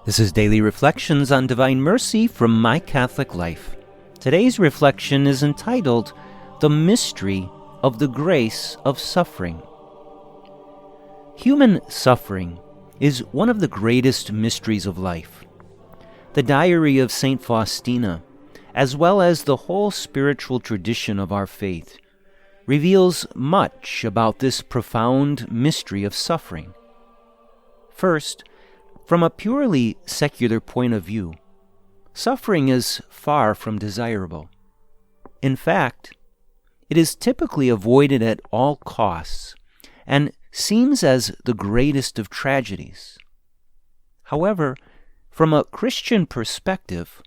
This is Daily Reflections on Divine Mercy from My Catholic Life. Today's reflection is entitled, The Mystery of the Grace of Suffering. Human suffering is one of the greatest mysteries of life. The Diary of Saint Faustina, as well as the whole spiritual tradition of our faith, reveals much about this profound mystery of suffering. First, from a purely secular point of view, suffering is far from desirable. In fact, it is typically avoided at all costs and seems as the greatest of tragedies. However, from a Christian perspective,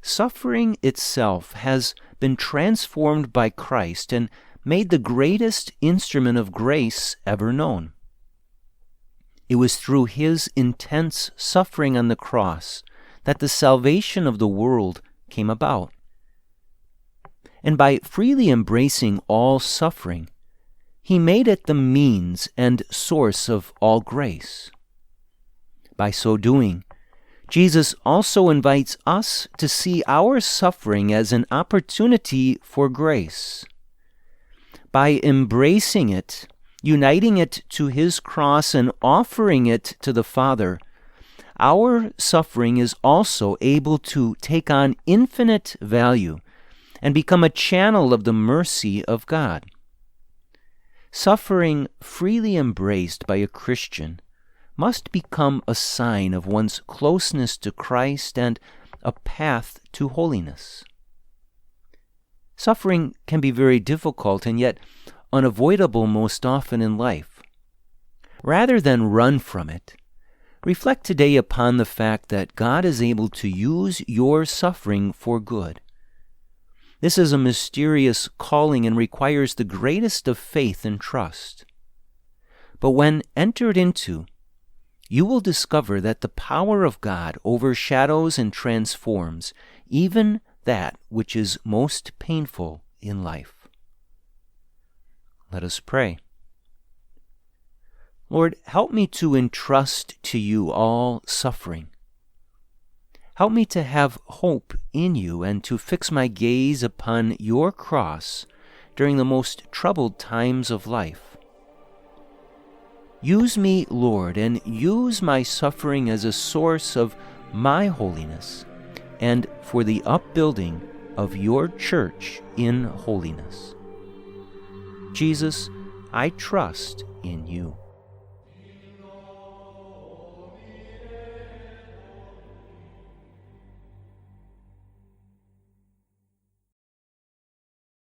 suffering itself has been transformed by Christ and made the greatest instrument of grace ever known. It was through his intense suffering on the cross that the salvation of the world came about. And by freely embracing all suffering, he made it the means and source of all grace. By so doing, Jesus also invites us to see our suffering as an opportunity for grace. By embracing it, uniting it to his cross and offering it to the Father, our suffering is also able to take on infinite value and become a channel of the mercy of God. Suffering freely embraced by a Christian must become a sign of one's closeness to Christ and a path to holiness. Suffering can be very difficult and yet unavoidable most often in life. Rather than run from it, reflect today upon the fact that God is able to use your suffering for good. This is a mysterious calling and requires the greatest of faith and trust. But when entered into, you will discover that the power of God overshadows and transforms even that which is most painful in life. Let us pray. Lord, help me to entrust to you all suffering. Help me to have hope in you and to fix my gaze upon your cross during the most troubled times of life. Use me, Lord, and use my suffering as a source of my holiness and for the upbuilding of your church in holiness. Jesus, I trust in you.